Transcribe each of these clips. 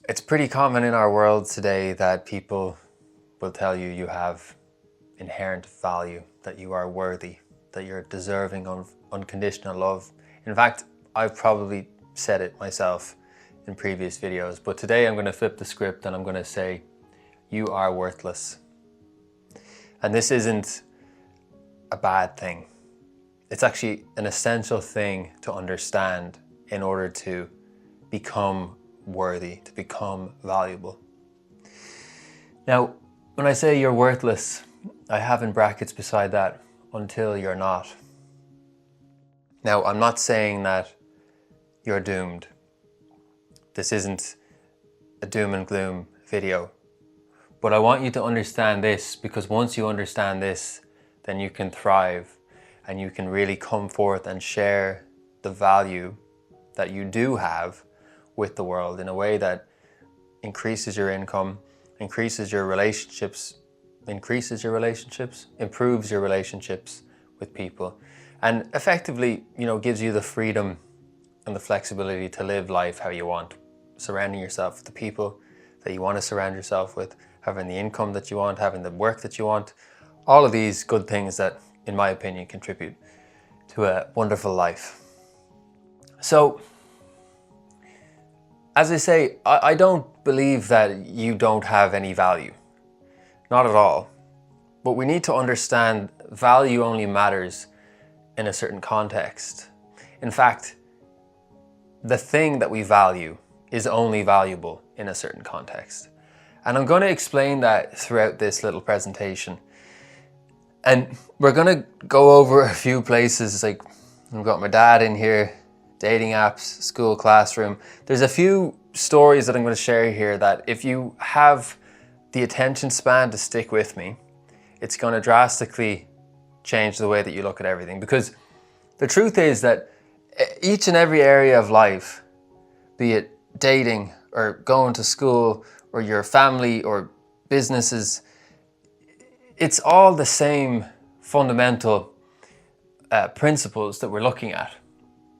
It's pretty common in our world today that people will tell you you have inherent value, that you are worthy, that you're deserving of unconditional love. In fact, I've probably said it myself in previous videos, but today I'm going to flip the script and I'm going to say, you are worthless. And this isn't a bad thing. It's actually an essential thing to understand in order to become worthy, to become valuable. Now, when I say you're worthless, I have in brackets beside that, until you're not. Now, I'm not saying that you're doomed. This isn't a doom and gloom video. But I want you to understand this, because once you understand this, then you can thrive and you can really come forth and share the value that you do have with the world in a way that increases your income, improves your relationships with people, and effectively, gives you the freedom and the flexibility to live life how you want, surrounding yourself with the people that you want to surround yourself with, having the income that you want, having the work that you want, all of these good things that, in my opinion, contribute to a wonderful life. So, as I say, I don't believe that you don't have any value. Not at all. But we need to understand value only matters in a certain context. In fact, the thing that we value is only valuable in a certain context. And I'm going to explain that throughout this little presentation. And we're going to go over a few places, like I've got my dad in here, dating apps, school classroom. There's a few stories that I'm going to share here that if you have the attention span to stick with me, it's going to drastically change the way that you look at everything. Because the truth is that each and every area of life, be it dating or going to school or your family or businesses, it's all the same fundamental principles that we're looking at.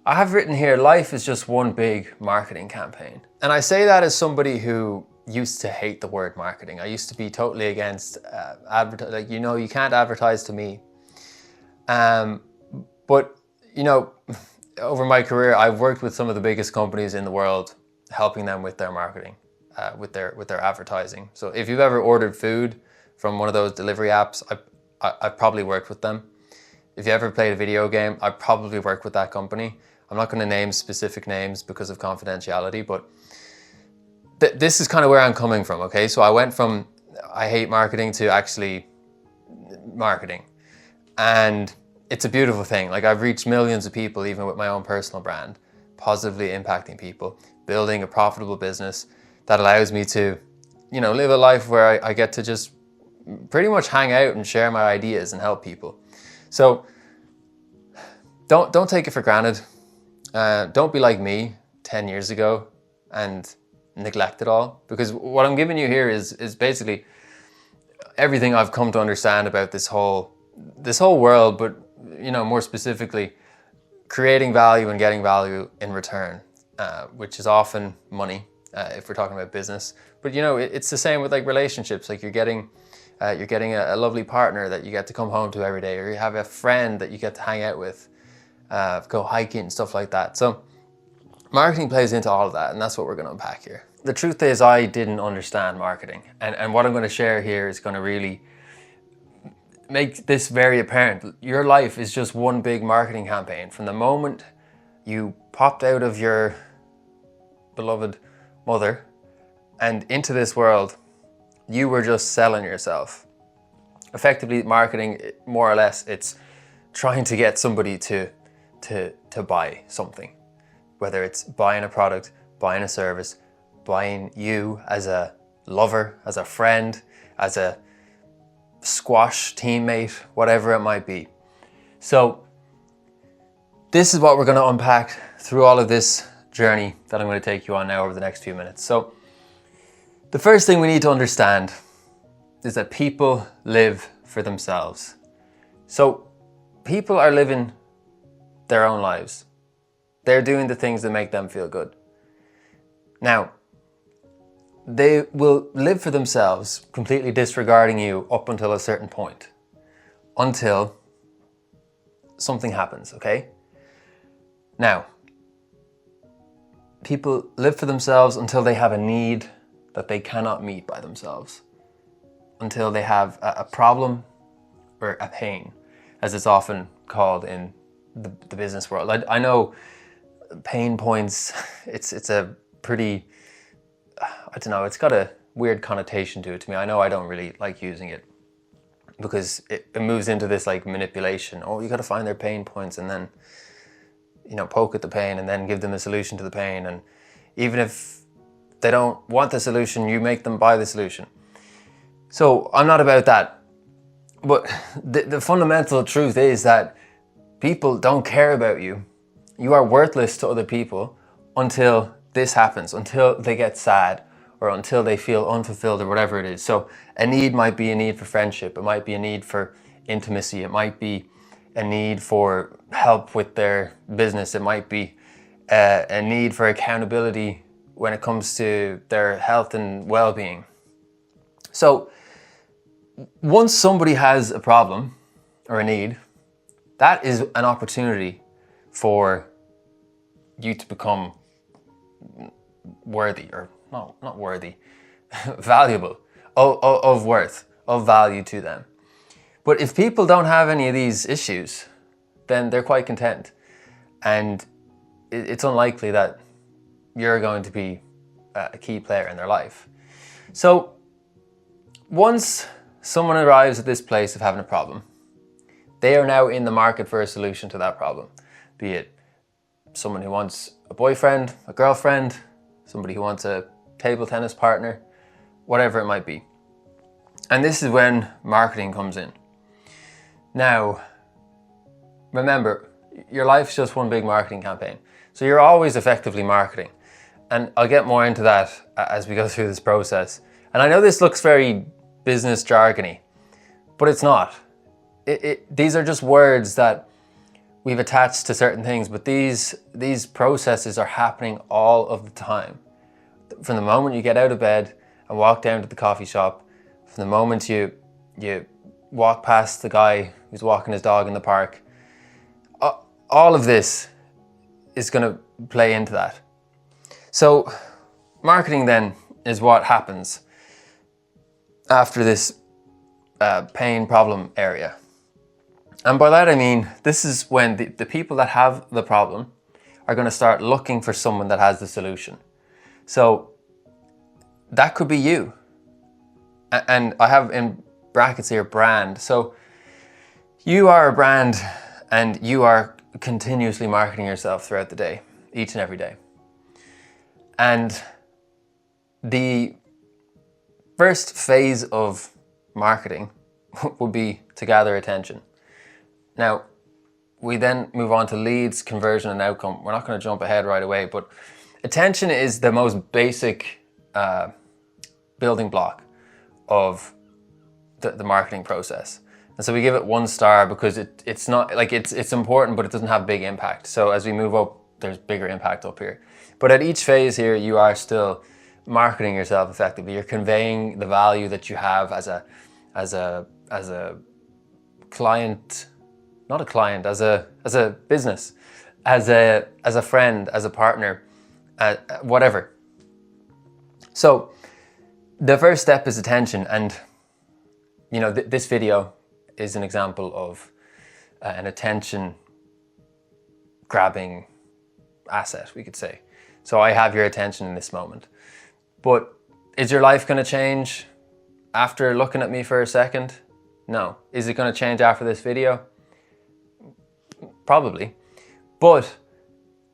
I have written here, life is just one big marketing campaign. And I say that as somebody who used to hate the word marketing. I used to be totally against advertising. You can't advertise to me. But over my career, I've worked with some of the biggest companies in the world, helping them with their marketing, with their advertising. So if you've ever ordered food from one of those delivery apps, I've probably worked with them. If you ever played a video game, I've probably worked with that company. I'm not going to name specific names because of confidentiality, but this is kind of where I'm coming from, okay? So I went from I hate marketing to actually marketing. And it's a beautiful thing. Like, I've reached millions of people, even with my own personal brand, positively impacting people, building a profitable business that allows me to, live a life where I get to just pretty much hang out and share my ideas and help people. So don't take it for granted. Don't be like me 10 years ago and neglect it all, because what I'm giving you here is basically everything I've come to understand about this whole world, but more specifically creating value and getting value in return, which is often money if we're talking about business. But it's the same with like relationships. Like you're getting a lovely partner that you get to come home to every day, or you have a friend that you get to hang out with, go hiking and stuff like that. So marketing plays into all of that, and that's what we're going to unpack here. The truth is, I didn't understand marketing, and what I'm going to share here is going to really make this very apparent. Your life is just one big marketing campaign. From the moment you popped out of your beloved mother and into this world, you were just selling yourself. Effectively, marketing, more or less, it's trying to get somebody to buy something. Whether it's buying a product, buying a service, buying you as a lover, as a friend, as a squash teammate, whatever it might be. So this is what we're going to unpack through all of this journey that I'm going to take you on now over the next few minutes. So the first thing we need to understand is that people live for themselves. So people are living their own lives. They're doing the things that make them feel good. Now, they will live for themselves, completely disregarding you up until a certain point, until something happens, okay? Now, people live for themselves until they have a need that they cannot meet by themselves, until they have a problem or a pain, as it's often called in the business world. I know pain points, it's a pretty, I don't know, it's got a weird connotation to it to me. I know I don't really like using it because it moves into this like manipulation. Oh, you got to find their pain points and then, you know, poke at the pain and then give them a solution to the pain. And even if they don't want the solution, you make them buy the solution. So I'm not about that. But the fundamental truth is that people don't care about you. You are worthless to other people until this happens, until they get sad or until they feel unfulfilled or whatever it is. So a need might be a need for friendship. It might be a need for intimacy. It might be a need for help with their business. It might be a need for accountability when it comes to their health and well-being. So once somebody has a problem or a need, that is an opportunity for you to become worthy, or no, not worthy, valuable, of worth, of value to them. But if people don't have any of these issues, then they're quite content. And it's unlikely that you're going to be a key player in their life. So once someone arrives at this place of having a problem, they are now in the market for a solution to that problem. Be it someone who wants a boyfriend, a girlfriend, somebody who wants a table tennis partner, whatever it might be. And this is when marketing comes in. Now, remember, your life's just one big marketing campaign. So you're always effectively marketing. And I'll get more into that as we go through this process. And I know this looks very business jargony, but it's not. These are just words that we've attached to certain things, but these processes are happening all of the time. From the moment you get out of bed and walk down to the coffee shop, from the moment you walk past the guy who's walking his dog in the park, all of this is going to play into that. So marketing then is what happens after this pain problem area. And by that I mean, this is when the people that have the problem are going to start looking for someone that has the solution. So that could be you. And I have in brackets here, brand. So you are a brand and you are continuously marketing yourself throughout the day, each and every day. And the first phase of marketing would be to gather attention. Now, we then move on to leads, conversion, and outcome. We're not going to jump ahead right away, but attention is the most basic building block of the marketing process. And so we give it 1 star because it's not like it's important, but it doesn't have big impact. So as we move up, there's bigger impact up here. But at each phase here, you are still marketing yourself effectively. You're conveying the value that you have as a client, not a client, as a business, as a friend, as a partner, whatever. So the first step is attention, and you know this video is an example of an attention grabbing asset, we could say. So I have your attention in this moment. But is your life going to change after looking at me for a second? No. Is it going to change after this video? Probably. But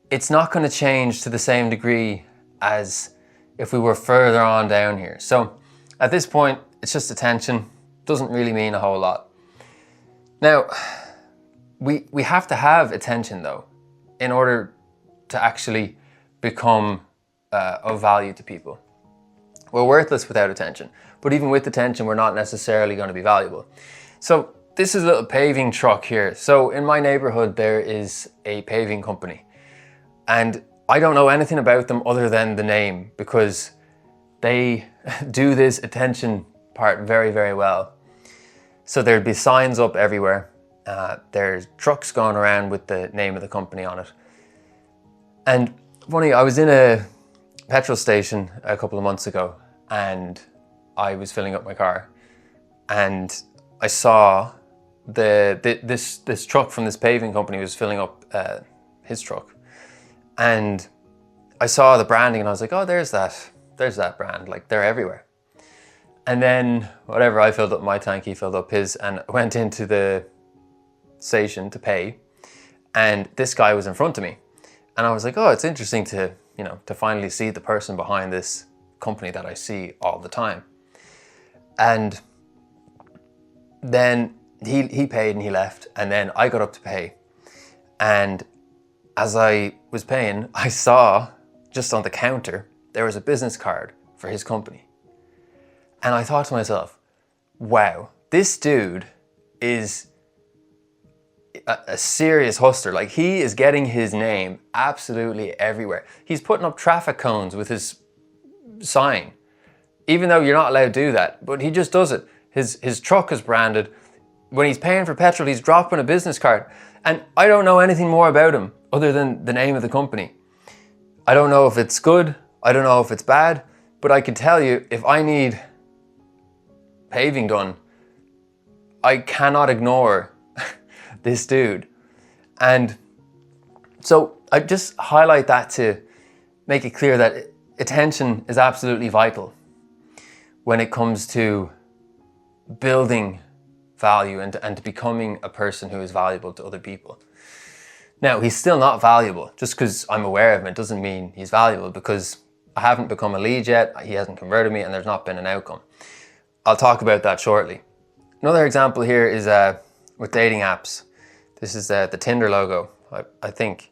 it's not going to change to the same degree as if we were further on down here. So at this point, it's just attention. Doesn't really mean a whole lot. Now, we have to have attention though, in order to actually become of value to people. We're worthless without attention, but even with attention, we're not necessarily going to be valuable. So this is a little paving truck here. So in my neighborhood, there is a paving company, and I don't know anything about them other than the name, because they do this attention part very, very well. So there'd be signs up everywhere. There's trucks going around with the name of the company on it. And funny, I was in a petrol station a couple of months ago and I was filling up my car and I saw this truck from this paving company was filling up his truck. And I saw the branding and I was like, oh, there's that brand, like they're everywhere. And then whatever, I filled up my tank, he filled up his, and went into the station to pay. And this guy was in front of me. And I was like, oh, it's interesting to finally see the person behind this company that I see all the time. And then he paid and he left. And then I got up to pay. And as I was paying, I saw just on the counter, there was a business card for his company. And I thought to myself, wow, this dude is a serious hustler. Like, he is getting his name absolutely everywhere. He's putting up traffic cones with his sign, even though you're not allowed to do that, but he just does it. His truck is branded. When he's paying for petrol, he's dropping a business card. And I don't know anything more about him other than the name of the company. I don't know if it's good. I don't know if it's bad, but I can tell you, if I need paving done, I cannot ignore this dude. And so I just highlight that to make it clear that attention is absolutely vital when it comes to building value and to becoming a person who is valuable to other people. Now, he's still not valuable. Just because I'm aware of him, it doesn't mean he's valuable, because I haven't become a lead yet, he hasn't converted me, and there's not been an outcome. I'll talk about that shortly. Another example here is with dating apps. This is the Tinder logo, I think.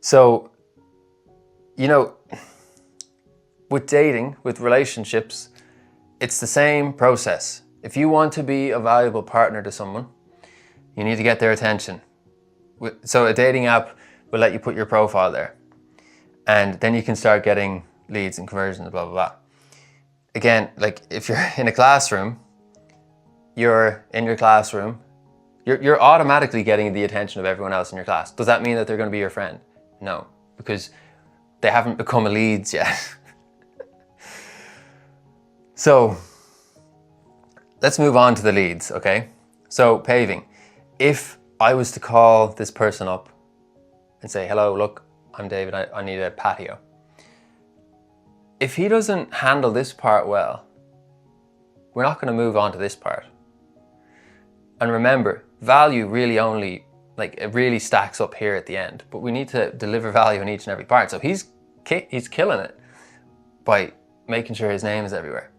So, with dating, with relationships, it's the same process. If you want to be a valuable partner to someone, you need to get their attention. So a dating app will let you put your profile there. And then you can start getting leads and conversions, blah, blah, blah. Again, like if you're in a classroom, you're automatically getting the attention of everyone else in your class. Does that mean that they're going to be your friend? No, because they haven't become a leads yet. So let's move on to the leads, okay? So paving. If I was to call this person up and say, hello, look, I'm David, I need a patio. If he doesn't handle this part well, we're not going to move on to this part. And remember, value really only, it really stacks up here at the end, but we need to deliver value in each and every part. So he's killing it by making sure his name is everywhere.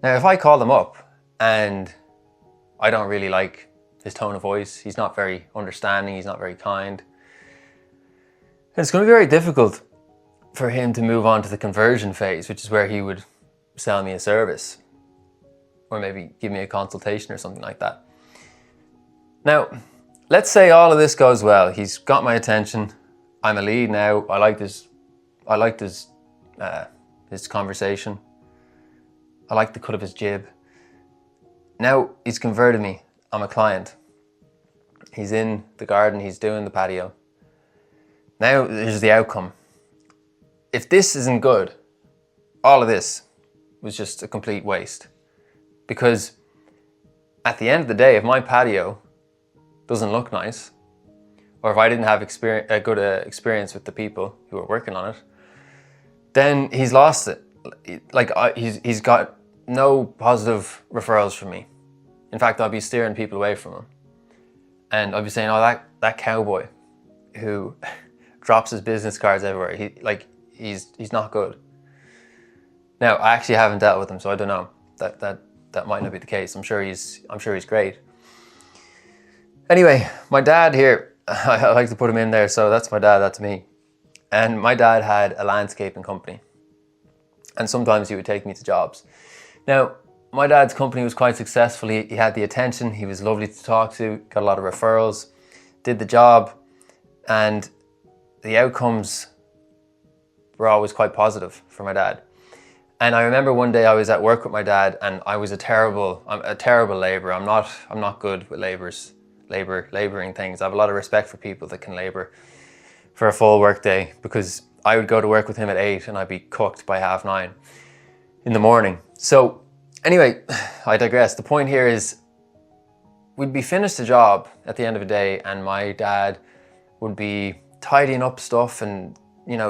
Now, if I call them up and I don't really like his tone of voice, he's not very understanding, he's not very kind, it's going to be very difficult for him to move on to the conversion phase, which is where he would sell me a service or maybe give me a consultation or something like that. Now, let's say all of this goes well. He's got my attention. I'm a lead now. I like his conversation. I like the cut of his jib. Now he's converted me. I'm a client. He's in the garden. He's doing the patio. Now there's the outcome. If this isn't good, all of this was just a complete waste. Because at the end of the day, if my patio doesn't look nice, or if I didn't have a good experience with the people who are working on it, then he's lost it. He's got no positive referrals from me. In fact, I'll be steering people away from him. And I'll be saying, oh, that cowboy who drops his business cards everywhere, he's not good. Now, I actually haven't dealt with him, so I don't know. That might not be the case. I'm sure he's great. Anyway, my dad here, I like to put him in there, so that's my dad, that's me. And my dad had a landscaping company. And sometimes he would take me to jobs. Now, my dad's company was quite successful. He had the attention, he was lovely to talk to, got a lot of referrals, did the job, and the outcomes were always quite positive for my dad. And I remember one day I was at work with my dad, and I'm a terrible laborer. I'm not good with laboring things. I have a lot of respect for people that can labor for a full work day, because I would go to work with him at 8 and I'd be cooked by 9:30 in the morning. So anyway, I digress. The point here is, we'd be finished the job at the end of the day, and my dad would be tidying up stuff and,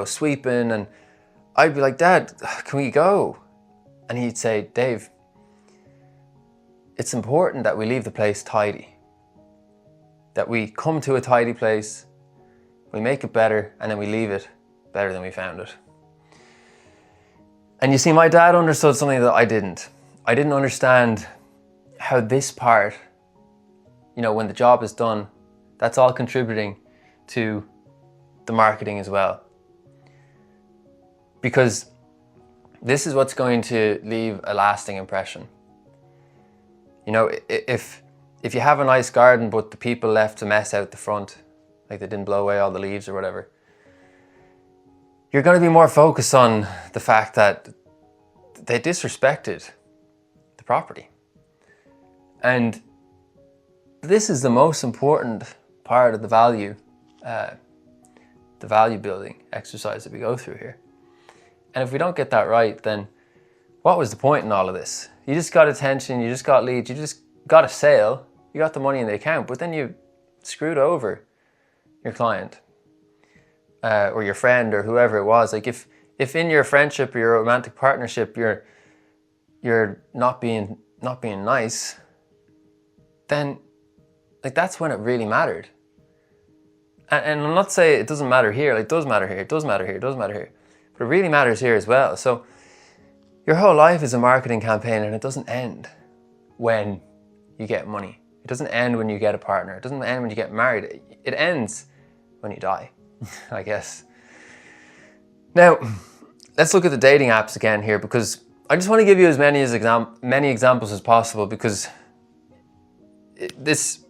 sweeping, and I'd be like, Dad, can we go? And he'd say, Dave, it's important that we leave the place tidy. That we come to a tidy place, we make it better, and then we leave it better than we found it. And you see, my dad understood something that I didn't. I didn't understand how this part, when the job is done, that's all contributing to the marketing as well. Because this is what's going to leave a lasting impression. If you have a nice garden but the people left a mess out the front, like they didn't blow away all the leaves or whatever, you're going to be more focused on the fact that they disrespected the property. And this is the most important part of the value building exercise that we go through here. And if we don't get that right, then what was the point in all of this? You just got attention, you just got leads, you just got a sale, you got the money in the account, but then you screwed over your client or your friend or whoever it was. Like if in your friendship or your romantic partnership you're not being nice, then like that's when it really mattered. And I'm not saying it doesn't matter here. Like, it does matter here, it does matter here, it does matter here. But it really matters here as well. So your whole life is a marketing campaign, and it doesn't end when you get money. It doesn't end when you get a partner. It doesn't end when you get married. It ends when you die, I guess. Now, let's look at the dating apps again here, because I just want to give you as many examples as possible, because if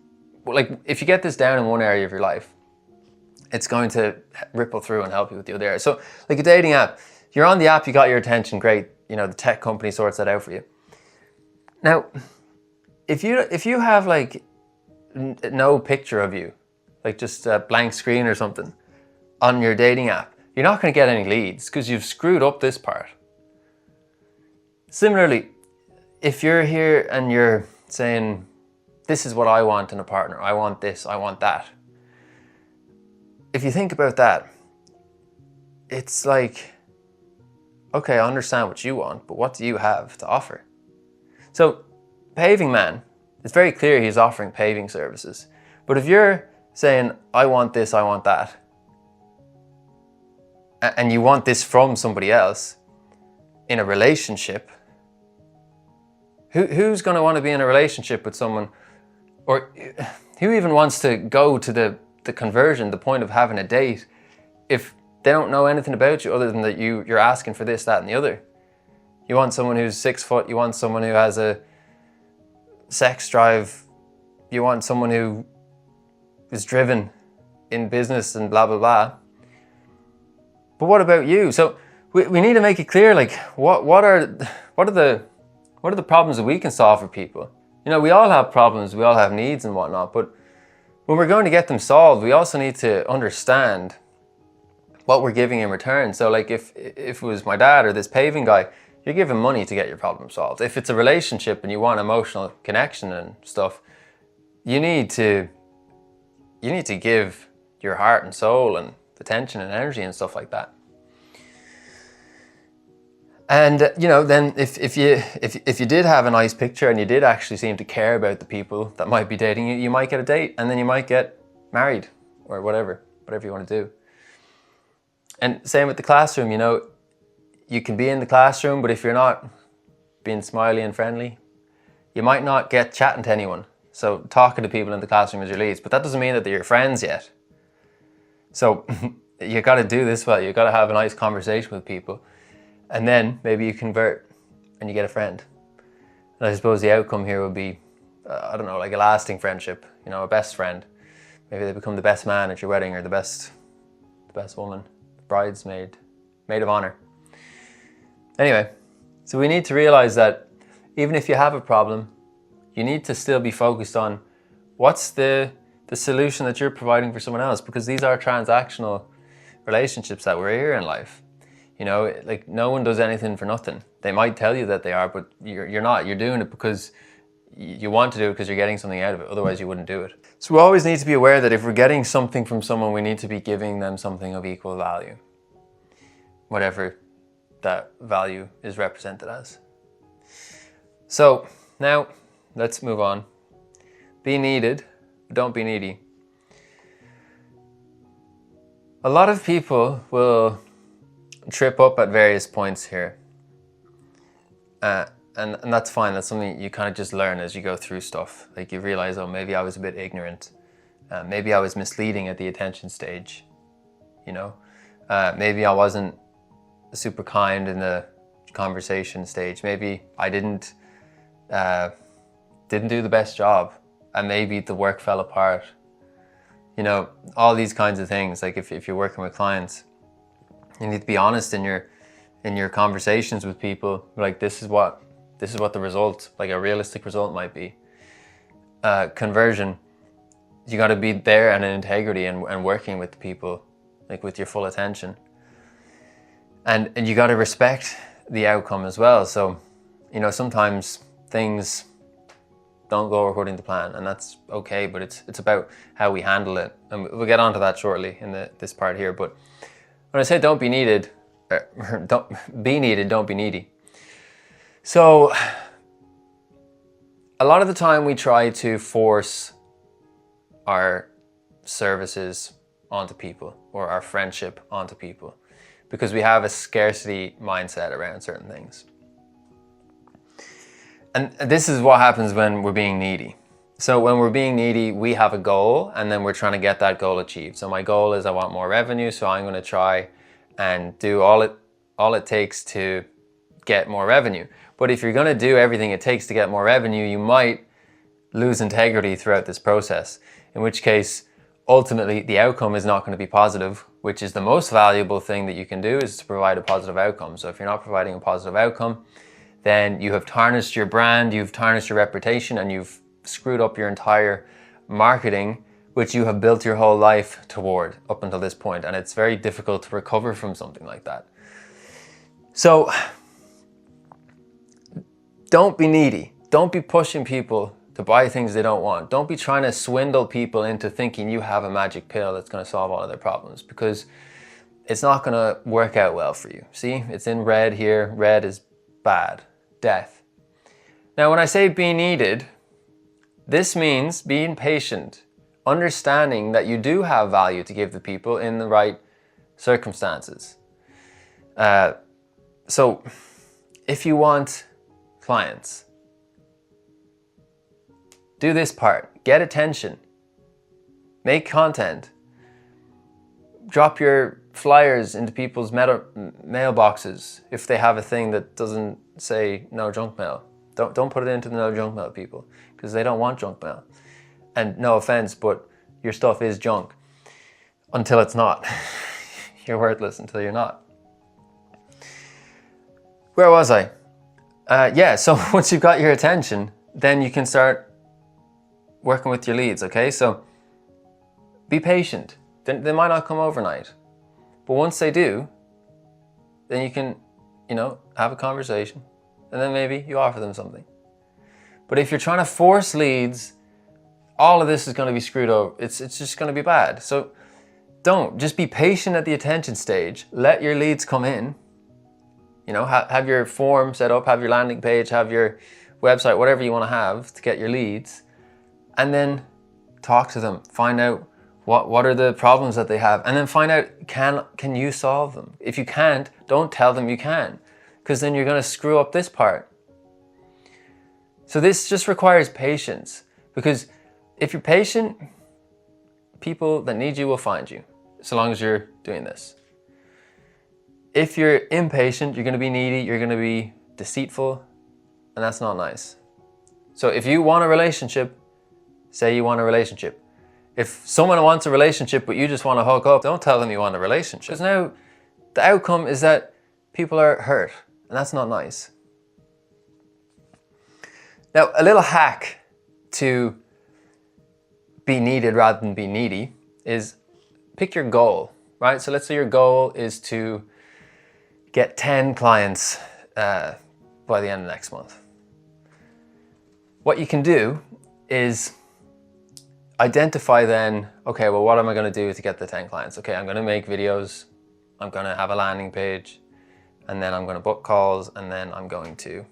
you get this down in one area of your life, it's going to ripple through and help you with the other area. So like a dating app, you're on the app, you got your attention, great. The tech company sorts that out for you. Now, if you have like no picture of you, like just a blank screen or something on your dating app, you're not going to get any leads because you've screwed up this part. Similarly, if you're here and you're saying, this is what I want in a partner, I want this, I want that. If you think about that, it's like, okay, I understand what you want, but what do you have to offer? So, Paving Man, it's very clear he's offering paving services. But if you're saying, I want this, I want that, and you want this from somebody else in a relationship, who's going to want to be in a relationship with someone, or who even wants to go to the conversion, the point of having a date, if they don't know anything about you other than that you're asking for this, that, and the other? You want someone who's 6 foot, you want someone who has a sex drive, you want someone who is driven in business and blah, blah, blah. But what about you? So we need to make it clear, like, what are the problems that we can solve for people? We all have problems, we all have needs and whatnot, but when we're going to get them solved, we also need to understand what we're giving in return. So like if it was my dad or this paving guy, you're giving money to get your problem solved. If it's a relationship and you want emotional connection and stuff, you need to give your heart and soul and attention and energy and stuff like that. And then if you did have a nice picture and you did actually seem to care about the people that might be dating you, you might get a date, and then you might get married or whatever you want to do. And same with the classroom, you can be in the classroom, but if you're not being smiley and friendly, you might not get chatting to anyone. So talking to people in the classroom is your leads, but that doesn't mean that they're your friends yet. So you got to do this well. You got to have a nice conversation with people. And then maybe you convert and you get a friend. And I suppose the outcome here would be, like a lasting friendship, a best friend. Maybe they become the best man at your wedding, or the best woman, bridesmaid, maid of honor. Anyway, So we need to realize that even if you have a problem, you need to still be focused on what's the solution that you're providing for someone else, because these are transactional relationships that we're here in life. You know, like no one does anything for nothing. They might tell you that they are, but you're not. You're doing it because you want to do it because you're getting something out of it. Otherwise you wouldn't do it. So we always need to be aware that if we're getting something from someone, we need to be giving them something of equal value, whatever that value is represented as. So now let's move on. Be needed, don't be needy. A lot of people will trip up at various points here. And that's fine. That's something you kind of just learn as you go through stuff. Like you realize, oh, maybe I was a bit ignorant. Maybe I was misleading at the attention stage. You know, maybe I wasn't super kind in the conversation stage. Maybe I didn't do the best job, and maybe the work fell apart. You know, all these kinds of things. Like if you're working with clients, you need to be honest in your conversations with people. Like this is what the result, like a realistic result might be. Conversion, you got to be there and in integrity and working with the people, like with your full attention. And you got to respect the outcome as well. So, you know, sometimes things don't go according to plan, and that's okay, but it's about how we handle it. And we'll get onto that shortly in this part here. But when I say don't be needed, don't be needed, don't be needy. So a lot of the time we try to force our services onto people or our friendship onto people because we have a scarcity mindset around certain things. And this is what happens when we're being needy. So when we're being needy, we have a goal and then we're trying to get that goal achieved. So my goal is I want more revenue, so I'm going to try and do all it takes to get more revenue. But if you're going to do everything it takes to get more revenue, you might lose integrity throughout this process, in which case ultimately the outcome is not going to be positive, which is the most valuable thing that you can do, is to provide a positive outcome. So if you're not providing a positive outcome, then you have tarnished your brand, you've tarnished your reputation, and you've screwed up your entire marketing, which you have built your whole life toward up until this point. And it's very difficult to recover from something like that. So don't be needy. Don't be pushing people to buy things they don't want. Don't be trying to swindle people into thinking you have a magic pill that's going to solve all of their problems, because it's not going to work out well for you. See, it's in red here. Red is bad, death. Now, when I say be needed, this means being patient, understanding that you do have value to give the people in the right circumstances. So if you want clients, do this part. Get attention. Make content. Drop your flyers into people's mailboxes if they have a thing that doesn't say no junk mail. Don't put it into the no junk mail people, because they don't want junk mail. And no offense, but your stuff is junk until it's not. You're worthless until you're not. Where was I? So once you've got your attention, then you can start working with your leads, okay? So be patient. They might not come overnight, but once they do, then you can, have a conversation, and then maybe you offer them something. But if you're trying to force leads, all of this is going to be screwed over. It's just going to be bad. So just be patient at the attention stage. Let your leads come in. Have your form set up, have your landing page, have your website, whatever you want to have to get your leads, and then talk to them. Find out what are the problems that they have, and then find out, can you solve them? If you can't, don't tell them you can, because then you're going to screw up this part. So this just requires patience, because if you're patient, people that need you will find you, so long as you're doing this. If you're impatient, you're going to be needy, you're going to be deceitful, and that's not nice. So if you want a relationship, say you want a relationship. If someone wants a relationship but you just want to hook up, don't tell them you want a relationship. Because now the outcome is that people are hurt, and that's not nice. Now, a little hack to be needed rather than be needy is pick your goal, right? So let's say your goal is to get 10 clients by the end of next month. What you can do is identify then, okay, well, what am I going to do to get the 10 clients? Okay, I'm going to make videos, I'm going to have a landing page, and then I'm going to book calls, and then I'm going to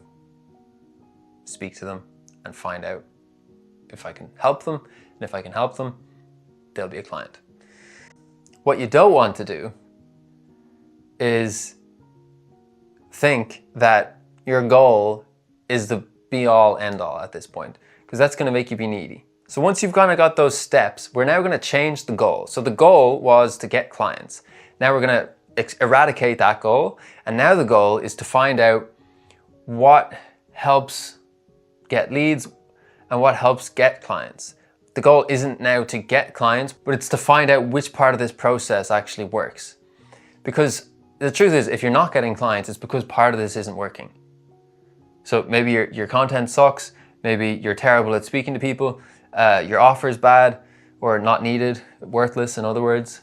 speak to them and find out if I can help them. And if I can help them, they'll be a client. What you don't want to do is think that your goal is the be all end all at this point, because that's going to make you be needy. So once you've kind of got those steps, we're now going to change the goal. So the goal was to get clients. Now we're going to eradicate that goal. And now the goal is to find out what helps get leads and what helps get clients. The goal isn't now to get clients, but it's to find out which part of this process actually works. Because the truth is, if you're not getting clients, it's because part of this isn't working. So maybe your content sucks, maybe you're terrible at speaking to people, your offer is bad or not needed, worthless in other words.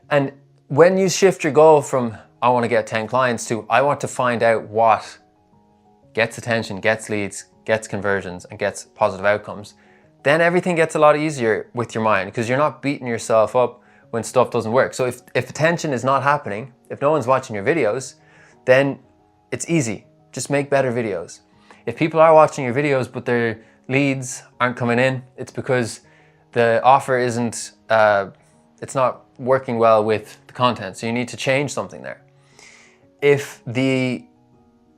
And when you shift your goal from I want to get 10 clients to I want to find out what gets attention, gets leads, gets conversions, and gets positive outcomes, then everything gets a lot easier with your mind, because you're not beating yourself up when stuff doesn't work. So if attention is not happening, if no one's watching your videos, then it's easy. Just make better videos. If people are watching your videos but their leads aren't coming in, it's because the offer isn't, it's not working well with the content. So you need to change something there. If the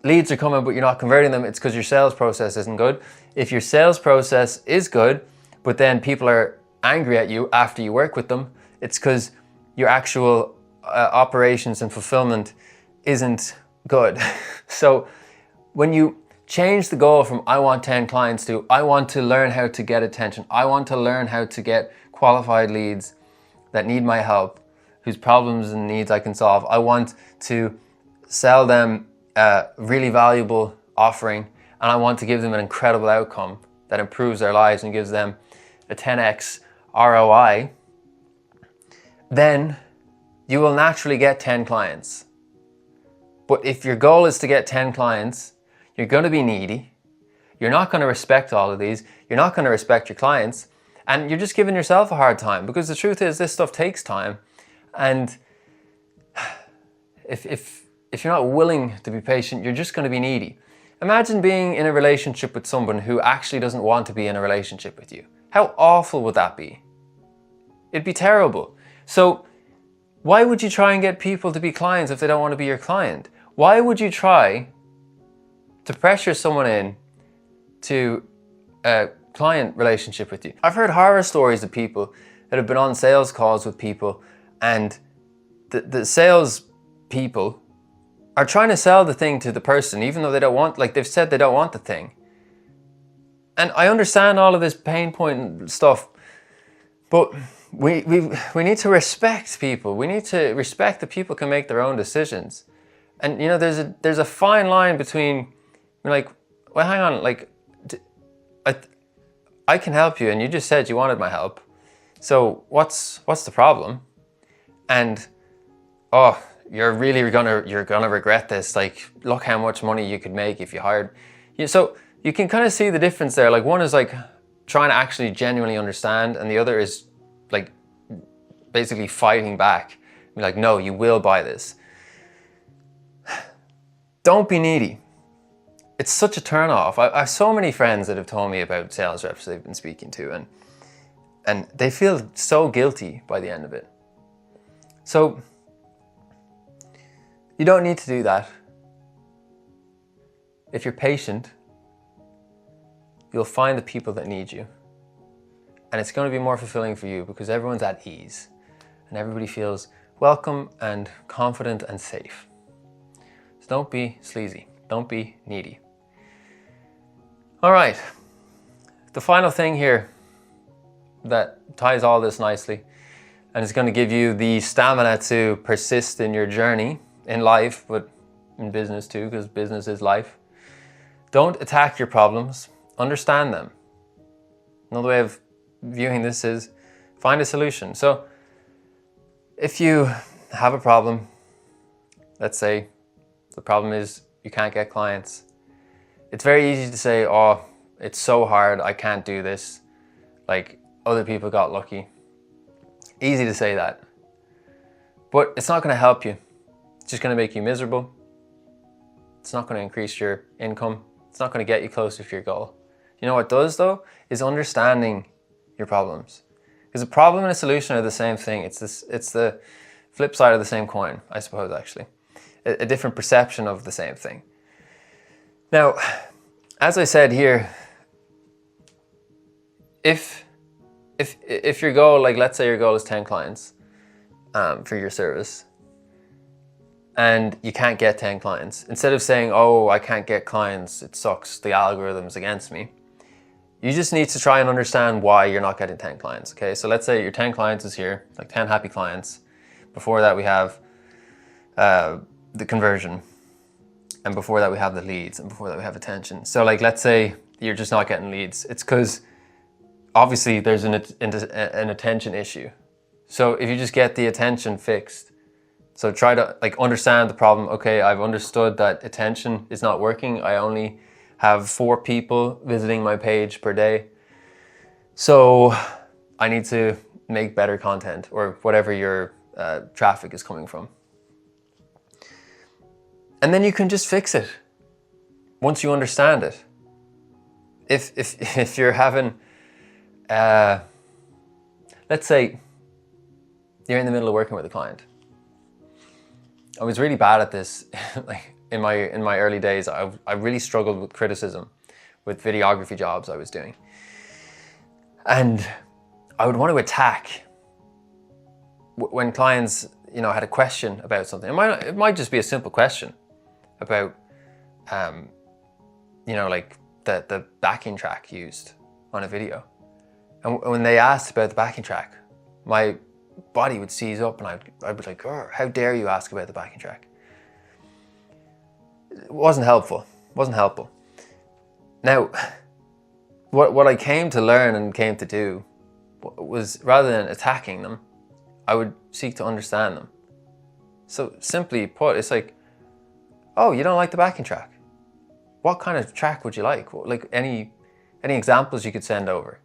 leads are coming but you're not converting them, it's because your sales process isn't good. If your sales process is good, but then people are angry at you after you work with them, it's because your actual operations and fulfillment isn't good. So when you change the goal from I want 10 clients to I want to learn how to get attention, I want to learn how to get qualified leads that need my help, whose problems and needs I can solve, I want to sell them a really valuable offering, and I want to give them an incredible outcome that improves their lives and gives them a 10x ROI, then you will naturally get 10 clients. But if your goal is to get 10 clients, you're going to be needy. You're not going to respect all of these. You're not going to respect your clients. And you're just giving yourself a hard time, because the truth is this stuff takes time. And if you're not willing to be patient, you're just going to be needy. Imagine being in a relationship with someone who actually doesn't want to be in a relationship with you. How awful would that be? It'd be terrible. So why would you try and get people to be clients if they don't want to be your client? Why would you try to pressure someone in to a client relationship with you? I've heard horror stories of people that have been on sales calls with people, and the sales people are trying to sell the thing to the person, even though they don't want, like they've said they don't want the thing. And I understand all of this pain point stuff, but we need to respect people. We need to respect that people can make their own decisions. And you know, there's a fine line between, like, well, hang on, like, I can help you, and you just said you wanted my help. So what's the problem? And oh, you're gonna regret this. Like, look how much money you could make if you hired. So you can kind of see the difference there. Like, one is like trying to actually genuinely understand, and the other is like basically fighting back. Be like, no, you will buy this. Don't be needy. It's such a turn off. I have so many friends that have told me about sales reps they've been speaking to, and they feel so guilty by the end of it. So you don't need to do that. If you're patient, you'll find the people that need you. And it's going to be more fulfilling for you, because everyone's at ease and everybody feels welcome and confident and safe. So don't be sleazy. Don't be needy. All right. The final thing here that ties all this nicely and is going to give you the stamina to persist in your journey in life, but in business too, because business is life. Don't attack your problems. understand them. Another way of viewing this is find a solution. So if you have a problem, let's say the problem is you can't get clients, it's very easy to say, oh, it's so hard, I can't do this, like other people got lucky. Easy to say that, but it's not going to help you. It's just going to make you miserable. It's not going to increase your income. It's not going to get you closer to your goal. You know what does though, is understanding your problems. Because a problem and a solution are the same thing. It's the flip side of the same coin, I suppose, actually. A different perception of the same thing. Now, as I said here, if your goal, like let's say your goal is 10 clients for your service, and you can't get 10 clients, instead of saying, oh, I can't get clients, it sucks, the algorithm's against me, you just need to try and understand why you're not getting 10 clients, okay? So let's say your 10 clients is here, like 10 happy clients. Before that we have the conversion, and before that we have the leads, and before that we have attention. So like let's say you're just not getting leads. It's because obviously there's an attention issue. So if you just get the attention fixed, so try to like understand the problem. Okay, I've understood that attention is not working. I only have 4 people visiting my page per day. So I need to make better content, or whatever your traffic is coming from. And then you can just fix it once you understand it. If you're having, let's say you're in the middle of working with a client. I was really bad at this. Like in my early days, I really struggled with criticism with videography jobs I was doing. And I would want to attack when clients, you know, had a question about something. It might just be a simple question about, you know, like the backing track used on a video. And when they asked about the backing track, my body would seize up, and I'd be like, oh, how dare you ask about the backing track? It wasn't helpful. Now, what I came to learn and came to do was, rather than attacking them, I would seek to understand them. So simply put, it's like, oh, you don't like the backing track? What kind of track would you like? Like any examples you could send over.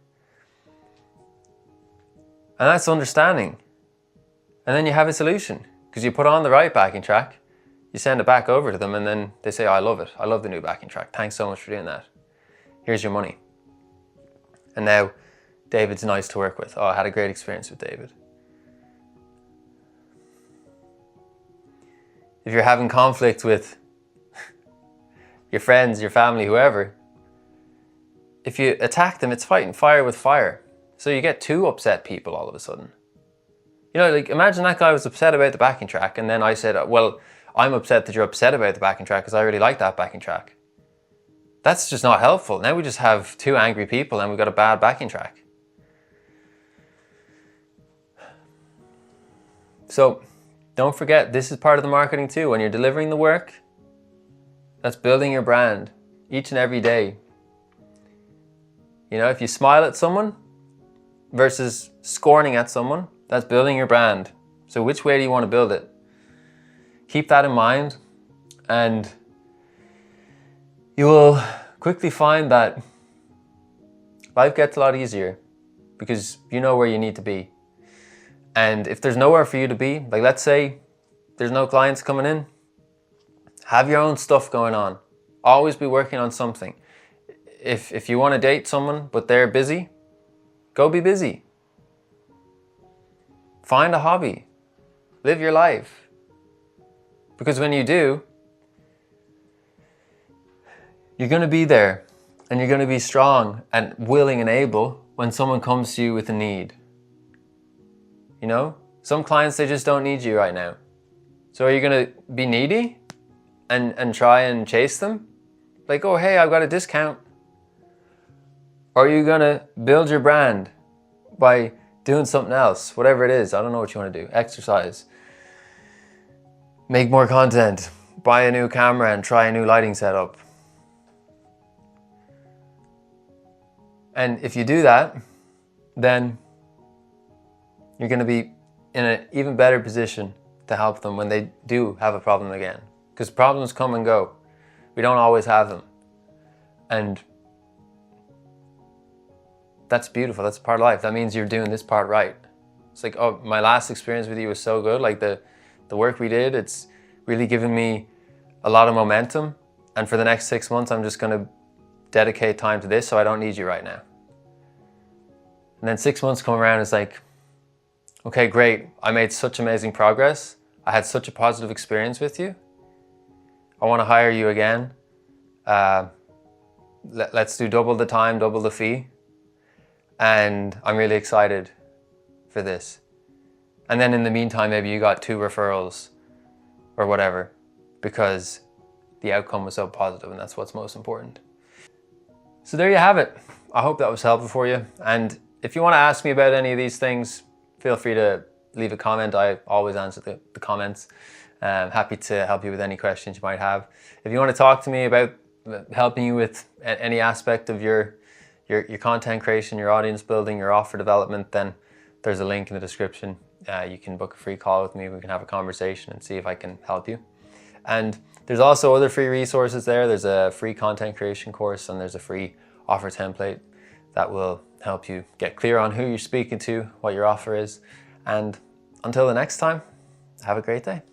And that's understanding. And then you have a solution, because you put on the right backing track, you send it back over to them, and then they say, oh, I love it. I love the new backing track. Thanks so much for doing that. Here's your money. And now David's nice to work with. Oh, I had a great experience with David. If you're having conflict with your friends, your family, whoever, if you attack them, it's fighting fire with fire. So you get 2 upset people all of a sudden. You know, like imagine that guy was upset about the backing track, and then I said, well, I'm upset that you're upset about the backing track because I really like that backing track. That's just not helpful. Now we just have 2 angry people and we've got a bad backing track. So don't forget, this is part of the marketing too. When you're delivering the work, that's building your brand each and every day. You know, if you smile at someone versus scorning at someone, that's building your brand. So which way do you want to build it? Keep that in mind, and you will quickly find that life gets a lot easier because you know where you need to be. And if there's nowhere for you to be, like let's say there's no clients coming in, have your own stuff going on. Always be working on something. If you want to date someone but they're busy, go be busy. Find a hobby. Live your life. Because when you do, you're going to be there, and you're going to be strong and willing and able when someone comes to you with a need. You know, some clients, they just don't need you right now. So are you going to be needy and try and chase them? Like, oh, hey, I've got a discount. Or are you going to build your brand by doing something else, whatever it is? I don't know what you want to do. Exercise. Make more content. Buy a new camera and try a new lighting setup. And if you do that, then you're going to be in an even better position to help them when they do have a problem again. Because problems come and go. We don't always have them. And that's beautiful. That's part of life. That means you're doing this part right. It's like, oh, my last experience with you was so good. Like the work we did, it's really given me a lot of momentum. And for the next 6 months, I'm just going to dedicate time to this, so I don't need you right now. And then 6 months come around, it's like, okay, great. I made such amazing progress. I had such a positive experience with you. I want to hire you again. Let's do double the time, double the fee. And I'm really excited for this. And then in the meantime, maybe you got 2 referrals or whatever, because the outcome was so positive, and that's what's most important. So there you have it. I hope that was helpful for you. And if you want to ask me about any of these things, feel free to leave a comment. I always answer the comments. Happy to help you with any questions you might have. If you want to talk to me about helping you with any aspect of your content creation, your audience building, your offer development, then there's a link in the description. You can book a free call with me. We can have a conversation and see if I can help you. And there's also other free resources there. There's a free content creation course, and there's a free offer template that will help you get clear on who you're speaking to, what your offer is. And until the next time, have a great day.